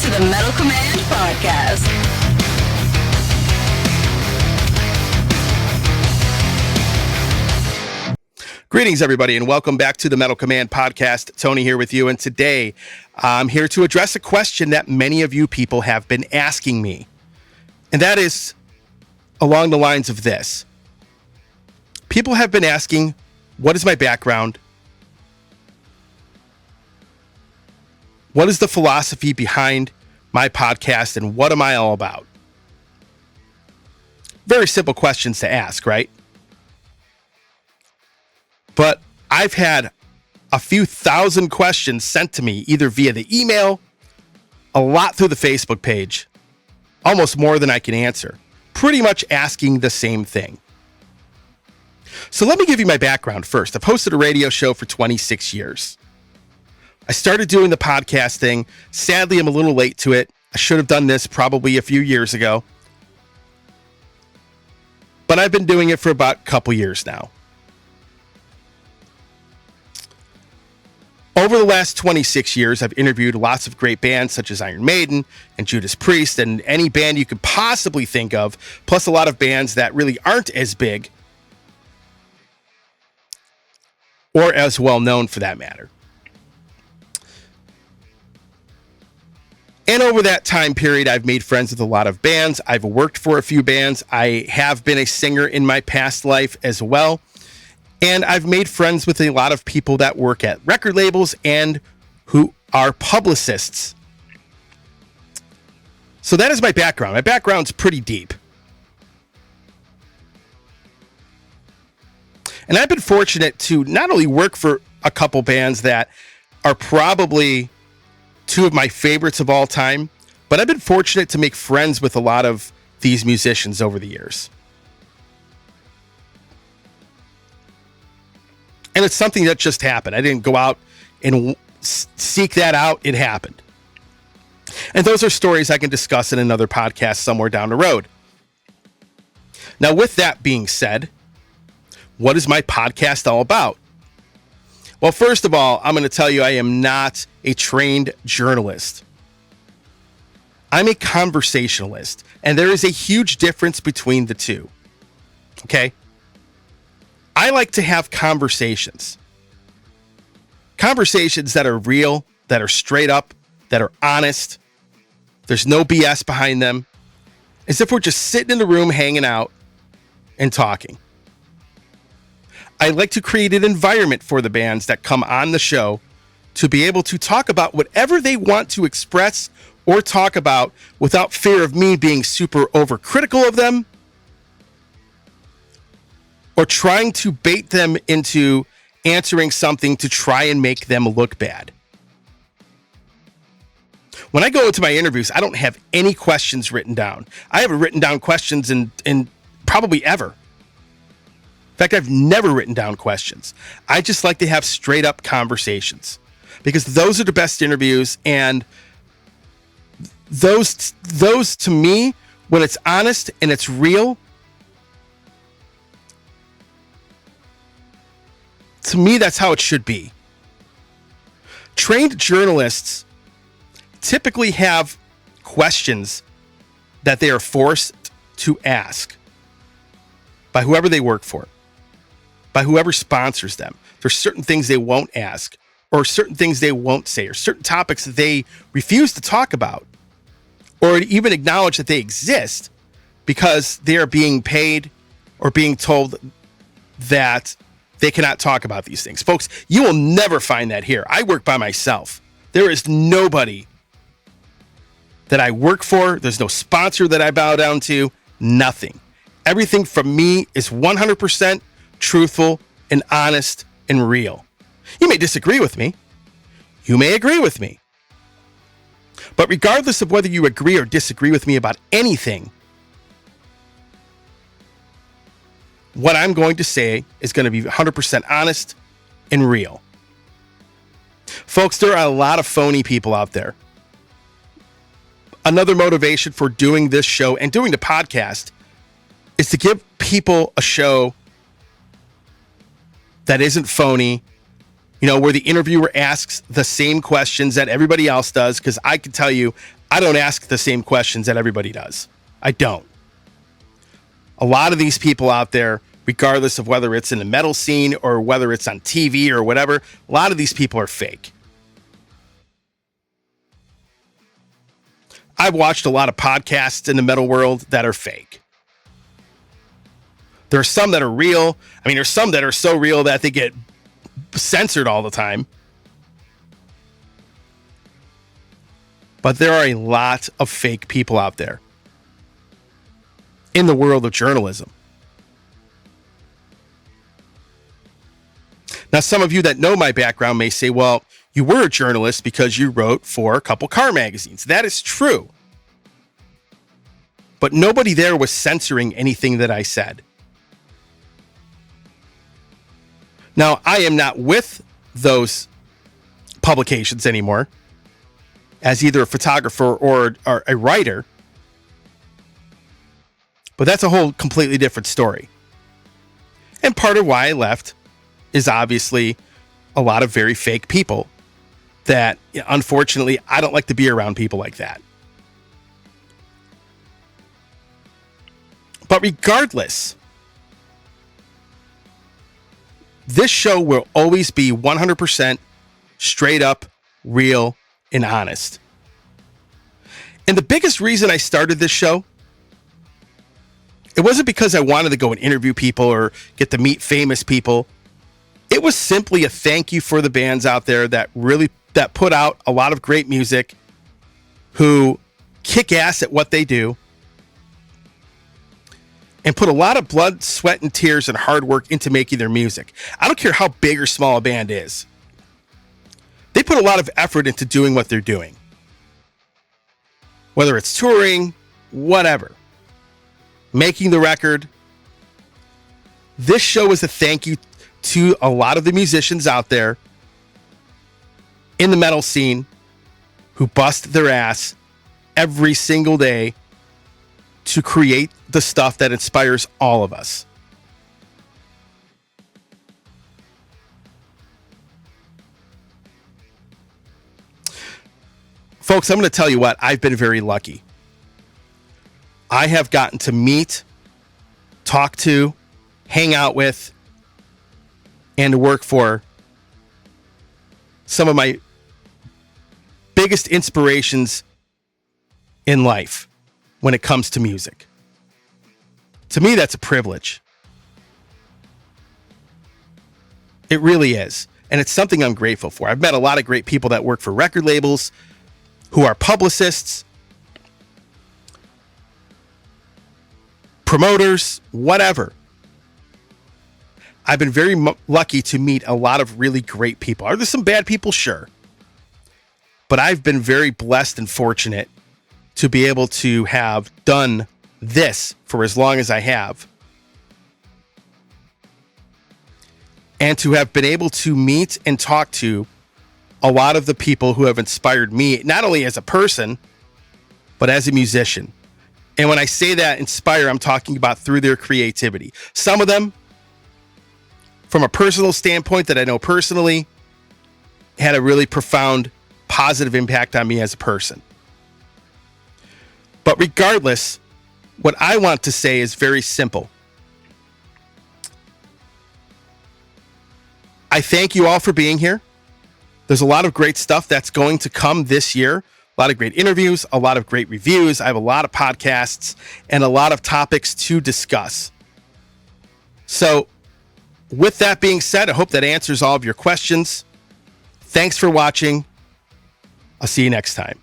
to the Metal Command Podcast. Greetings, everybody, and welcome back to the Metal Command Podcast. Tony here with you, and today I'm here to address a question that many of you people have been asking me, and that is along the lines of this. People have been asking, what is my background? What is the philosophy behind my podcast, and what am I all about? Very simple questions to ask, right? But I've had a few thousand questions sent to me either via the email, a lot through the Facebook page, almost more than I can answer, pretty much asking the same thing. So let me give you my background first. I've hosted a radio show for 26 years. I started doing the podcast thing. Sadly, I'm a little late to it. I should have done this probably a few years ago. But I've been doing it for about a couple years now. Over the last 26 years, I've interviewed lots of great bands such as Iron Maiden and Judas Priest and any band you could possibly think of, plus a lot of bands that really aren't as big or as well known for that matter. And over that time period, I've made friends with a lot of bands. I've worked for a few bands. I have been a singer in my past life as well. And I've made friends with a lot of people that work at record labels and who are publicists. So that is my background. My background's pretty deep. And I've been fortunate to not only work for a couple bands that are probably two of my favorites of all time, but I've been fortunate to make friends with a lot of these musicians over the years. And it's something that just happened. I didn't go out and seek that out. It happened. And those are stories I can discuss in another podcast somewhere down the road. Now, with that being said, what is my podcast all about? Well, first of all, I'm going to tell you I am not a trained journalist. I'm a conversationalist, and there is a huge difference between the two. Okay? I like to have conversations. Conversations that are real, that are straight up, that are honest. There's no BS behind them. As if we're just sitting in the room hanging out and talking. I like to create an environment for the bands that come on the show to be able to talk about whatever they want to express or talk about without fear of me being super overcritical of them or trying to bait them into answering something to try and make them look bad. When I go into my interviews, I don't have any questions written down. I haven't written down questions in probably ever. In fact, I've never written down questions. I just like to have straight up conversations because those are the best interviews. And those to me, when it's honest and it's real, to me, that's how it should be. Trained journalists typically have questions that they are forced to ask by whoever they work for, by whoever sponsors them. There's certain things they won't ask, or certain things they won't say, or certain topics that they refuse to talk about, or even acknowledge that they exist because they are being paid or being told that they cannot talk about these things. Folks, you will never find that here. I work by myself. There is nobody that I work for. There's no sponsor that I bow down to. Nothing. Everything from me is 100% truthful and honest and real. You may disagree with me. You may agree with me. But regardless of whether you agree or disagree with me about anything, what I'm going to say is going to be 100% honest and real. Folks, there are a lot of phony people out there. Another motivation for doing this show and doing the podcast is to give people a show that isn't phony, you know, where the interviewer asks the same questions that everybody else does, because I can tell you, I don't ask the same questions that everybody does. I don't. A lot of these people out there, regardless of whether it's in the metal scene or whether it's on TV or whatever, a lot of these people are fake. I've watched a lot of podcasts in the metal world that are fake. There are some that are real. I mean, there's some that are so real that they get censored all the time. But there are a lot of fake people out there in the world of journalism. Now, some of you that know my background may say, well, you were a journalist because you wrote for a couple car magazines. That is true. But nobody there was censoring anything that I said. Now, I am not with those publications anymore as either a photographer or a writer. But that's a whole completely different story. And part of why I left is obviously a lot of very fake people that, unfortunately, I don't like to be around people like that. But regardless, this show will always be 100% straight up, real, and honest. And the biggest reason I started this show, it wasn't because I wanted to go and interview people or get to meet famous people. It was simply a thank you for the bands out there that put out a lot of great music, who kick ass at what they do, and put a lot of blood, sweat, and tears and hard work into making their music. I don't care how big or small a band is. They put a lot of effort into doing what they're doing. Whether it's touring, whatever. Making the record. This show is a thank you to a lot of the musicians out there in the metal scene who bust their ass every single day to create the stuff that inspires all of us. Folks, I'm going to tell you what, I've been very lucky. I have gotten to meet, talk to, hang out with, and work for some of my biggest inspirations in life when it comes to music. To me, that's a privilege. It really is. And it's something I'm grateful for. I've met a lot of great people that work for record labels, who are publicists, promoters, whatever. I've been very lucky to meet a lot of really great people. Are there some bad people? Sure. But I've been very blessed and fortunate to be able to have done this for as long as I have. And to have been able to meet and talk to a lot of the people who have inspired me, not only as a person, but as a musician. And when I say that inspire, I'm talking about through their creativity. Some of them, from a personal standpoint that I know personally, had a really profound, positive impact on me as a person. But regardless, what I want to say is very simple. I thank you all for being here. There's a lot of great stuff that's going to come this year. A lot of great interviews, a lot of great reviews. I have a lot of podcasts and a lot of topics to discuss. So with that being said, I hope that answers all of your questions. Thanks for watching. I'll see you next time.